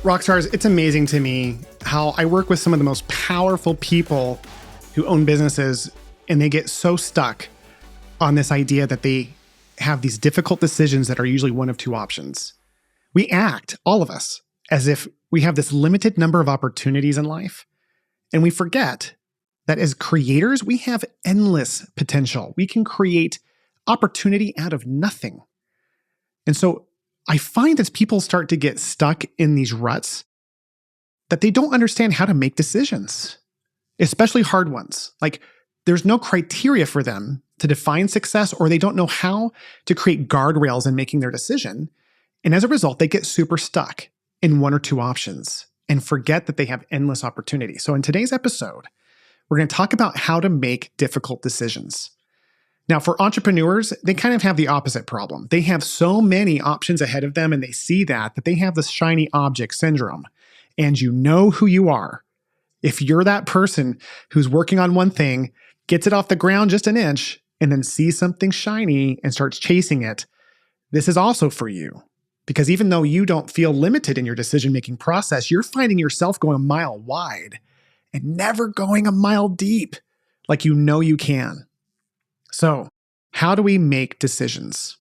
Rockstars, it's amazing to me how I work with some of the most powerful people who own businesses, and they get so stuck on this idea that they have these difficult decisions that are usually one of two options. We act, all of us, as if we have this limited number of opportunities in life, and we forget that as creators, we have endless potential. We can create opportunity out of nothing. And so I find as people start to get stuck in these ruts, that they don't understand how to make decisions, especially hard ones. Like there's no criteria for them to define success, or they don't know how to create guardrails in making their decision. And as a result, they get super stuck in one or two options and forget that they have endless opportunity. So in today's episode, we're going to talk about how to make difficult decisions. Now, for entrepreneurs, they kind of have the opposite problem. They have so many options ahead of them, and they see that they have this shiny object syndrome. And you know who you are. If you're that person who's working on one thing, gets it off the ground just an inch, and then sees something shiny and starts chasing it, this is also for you. Because even though you don't feel limited in your decision-making process, you're finding yourself going a mile wide and never going a mile deep like you know you can. So, how do we make decisions?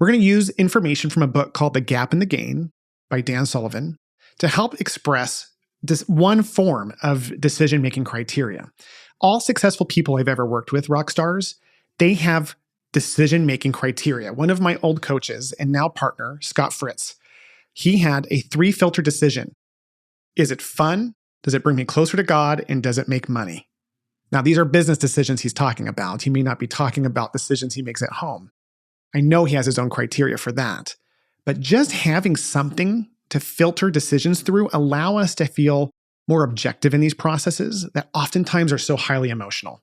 We're going to use information from a book called The Gap and the Gain by Dan Sullivan to help express this one form of decision-making criteria. All successful people I've ever worked with, rock stars, they have decision-making criteria. One of my old coaches and now partner, Scott Fritz, he had a 3-filter decision. Is it fun? Does it bring me closer to God? And does it make money? Now, these are business decisions he's talking about. He may not be talking about decisions he makes at home. I know he has his own criteria for that. But just having something to filter decisions through allow us to feel more objective in these processes that oftentimes are so highly emotional.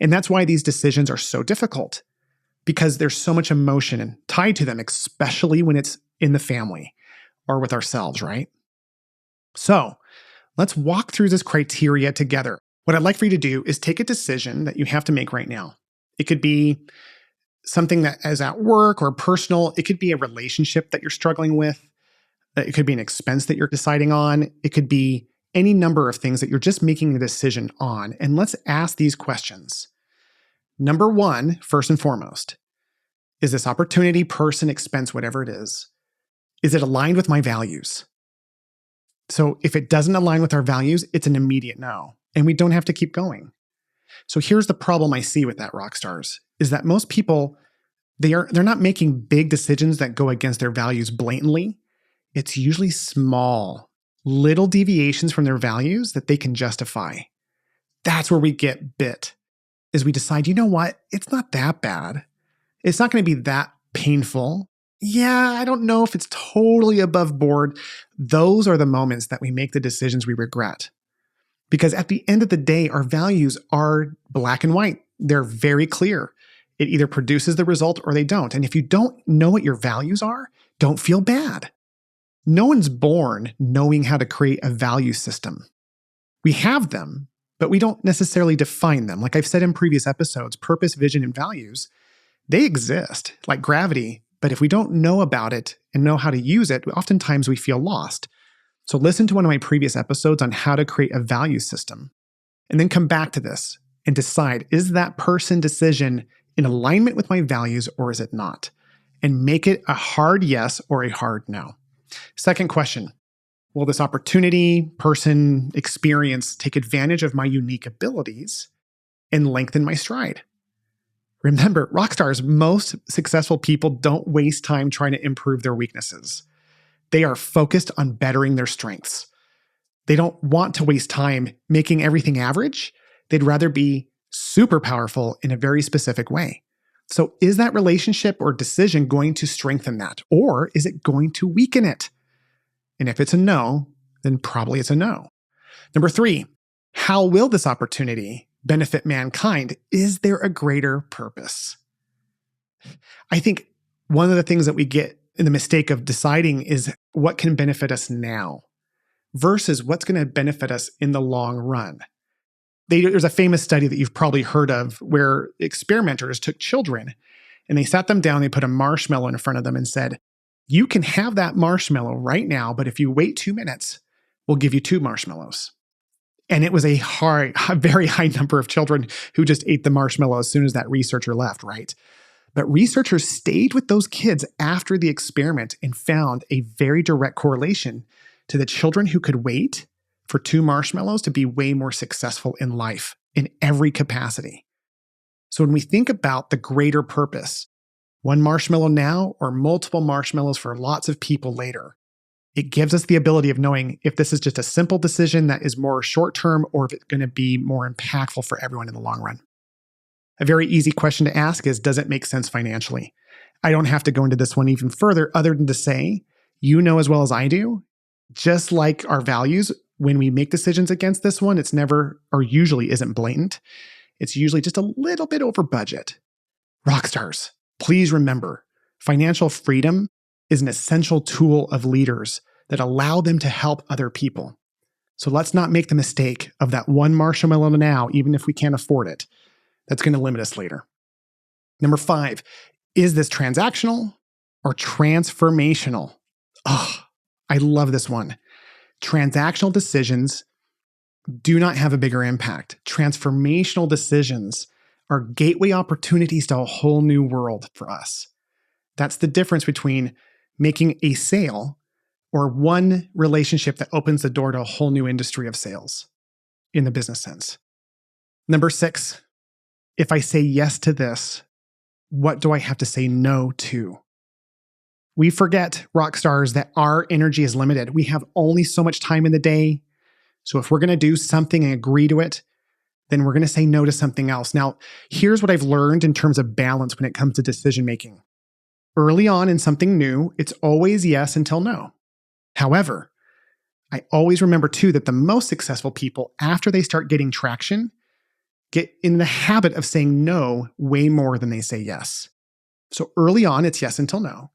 And that's why these decisions are so difficult, because there's so much emotion tied to them, especially when it's in the family or with ourselves, right? So let's walk through this criteria together. What I'd like for you to do is take a decision that you have to make right now. It could be something that is at work or personal. It could be a relationship that you're struggling with. It could be an expense that you're deciding on. It could be any number of things that you're just making a decision on. And let's ask these questions. Number one, first and foremost, is this opportunity, person, expense, whatever it is it aligned with my values? So if it doesn't align with our values, it's an immediate no. And we don't have to keep going. So here's the problem I see with that, rock stars, is that most people, they're not making big decisions that go against their values blatantly. It's usually small, little deviations from their values that they can justify. That's where we get bit, is we decide, you know what? It's not that bad. It's not going to be that painful. Yeah, I don't know if it's totally above board. Those are the moments that we make the decisions we regret. Because at the end of the day, our values are black and white. They're very clear. It either produces the result or they don't. And if you don't know what your values are, don't feel bad. No one's born knowing how to create a value system. We have them, but we don't necessarily define them. Like I've said in previous episodes, purpose, vision, and values, they exist like gravity. But if we don't know about it and know how to use it, oftentimes we feel lost. So listen to one of my previous episodes on how to create a value system, and then come back to this and decide, is that person decision in alignment with my values or is it not? And make it a hard yes or a hard no. Second question, will this opportunity, person, experience take advantage of my unique abilities and lengthen my stride? Remember, rockstars, most successful people don't waste time trying to improve their weaknesses. They are focused on bettering their strengths. They don't want to waste time making everything average. They'd rather be super powerful in a very specific way. So is that relationship or decision going to strengthen that? Or is it going to weaken it? And if it's a no, then probably it's a no. Number 3, how will this opportunity benefit mankind? Is there a greater purpose? I think one of the things that we get in the mistake of deciding is what can benefit us now versus what's going to benefit us in the long run. There's a famous study that you've probably heard of where experimenters took children and they sat them down, they put a marshmallow in front of them and said, You can have that marshmallow right now, but if you wait 2 minutes, we'll give you 2 marshmallows. And it was a very high number of children who just ate the marshmallow as soon as that researcher left, right? But researchers stayed with those kids after the experiment and found a very direct correlation to the children who could wait for 2 marshmallows to be way more successful in life in every capacity. So when we think about the greater purpose, 1 marshmallow now or multiple marshmallows for lots of people later, it gives us the ability of knowing if this is just a simple decision that is more short-term or if it's going to be more impactful for everyone in the long run. A very easy question to ask is, does it make sense financially? I don't have to go into this one even further other than to say, you know as well as I do, just like our values, when we make decisions against this one, it's never or usually isn't blatant. It's usually just a little bit over budget. Rockstars, please remember, financial freedom is an essential tool of leaders that allow them to help other people. So let's not make the mistake of that 1 marshmallow now, even if we can't afford it. That's going to limit us later. Number 5, is this transactional or transformational? Oh, I love this one. Transactional decisions do not have a bigger impact. Transformational decisions are gateway opportunities to a whole new world for us. That's the difference between making a sale or one relationship that opens the door to a whole new industry of sales in the business sense. Number 6, if I say yes to this, what do I have to say no to? We forget, rock stars, that our energy is limited. We have only so much time in the day. So if we're going to do something and agree to it, then we're going to say no to something else. Now, here's what I've learned in terms of balance when it comes to decision making. Early on in something new, it's always yes until no. However, I always remember too that the most successful people, after they start getting traction, get in the habit of saying no way more than they say yes. So early on, it's yes until no.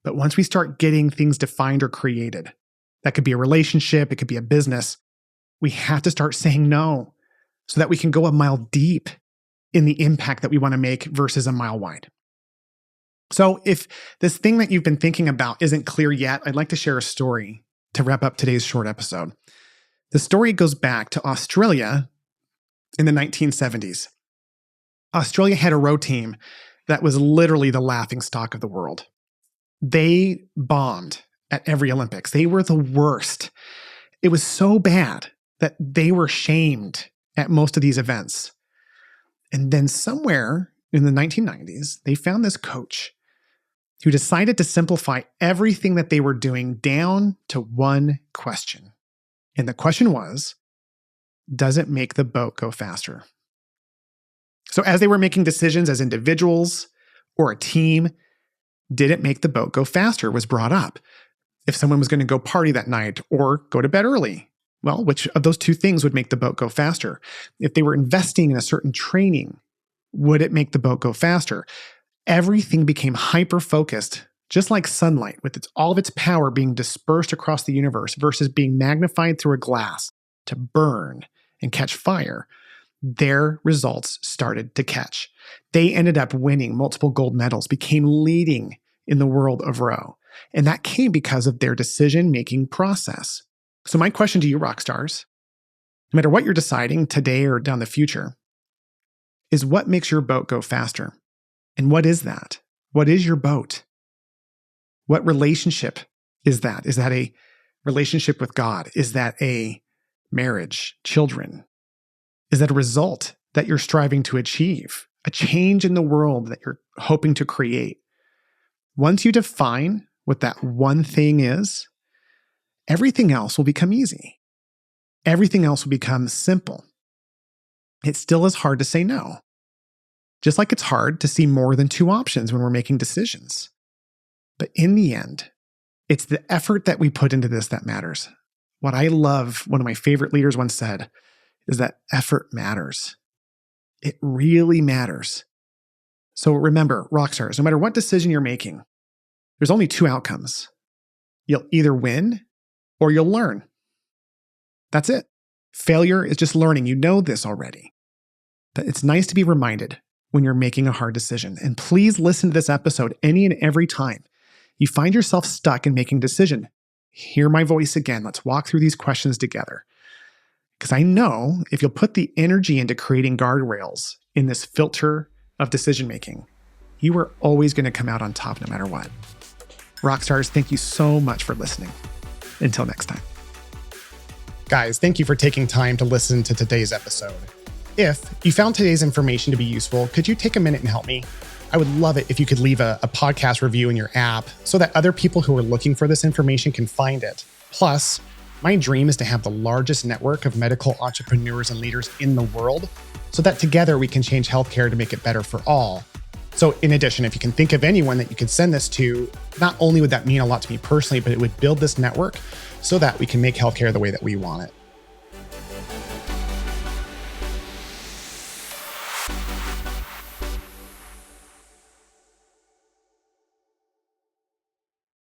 But once we start getting things defined or created, that could be a relationship, it could be a business, we have to start saying no so that we can go a mile deep in the impact that we want to make versus a mile wide. So if this thing that you've been thinking about isn't clear yet, I'd like to share a story to wrap up today's short episode. The story goes back to Australia in the 1970s. Australia had a row team that was literally the laughingstock of the world. They bombed at every Olympics. They were the worst. It was so bad that they were shamed at most of these events. And then somewhere in the 1990s, they found this coach who decided to simplify everything that they were doing down to one question. And the question was, does it make the boat go faster? So as they were making decisions as individuals or a team, did it make the boat go faster was brought up. If someone was going to go party that night or go to bed early, well, which of those 2 things would make the boat go faster? If they were investing in a certain training, would it make the boat go faster? Everything became hyper-focused, just like sunlight, with all of its power being dispersed across the universe versus being magnified through a glass to burn and catch fire. Their results started to catch. They ended up winning multiple gold medals, became leading in the world of row. And that came because of their decision-making process. So my question to you, rock stars, no matter what you're deciding today or down the future, is what makes your boat go faster? And what is that? What is your boat? What relationship is that? Is that a relationship with God? Is that a marriage, children? Is that a result that you're striving to achieve? A change in the world that you're hoping to create? Once you define what that one thing is, everything else will become easy. Everything else will become simple. It still is hard to say no. Just like it's hard to see more than 2 options when we're making decisions. But in the end, it's the effort that we put into this that matters. What I love, one of my favorite leaders once said, is that effort matters. It really matters. So remember, rockstars, no matter what decision you're making, there's only 2 outcomes. You'll either win or you'll learn. That's it. Failure is just learning. You know this already. But it's nice to be reminded when you're making a hard decision. And please listen to this episode any and every time you find yourself stuck in making a decision, hear my voice again. Let's walk through these questions together. Because I know if you'll put the energy into creating guardrails in this filter of decision making, you are always going to come out on top no matter what. Rockstars, thank you so much for listening. Until next time. Guys, thank you for taking time to listen to today's episode. If you found today's information to be useful, could you take a minute and help me? I would love it if you could leave a podcast review in your app so that other people who are looking for this information can find it. Plus, my dream is to have the largest network of medical entrepreneurs and leaders in the world so that together we can change healthcare to make it better for all. So in addition, if you can think of anyone that you could send this to, not only would that mean a lot to me personally, but it would build this network so that we can make healthcare the way that we want it.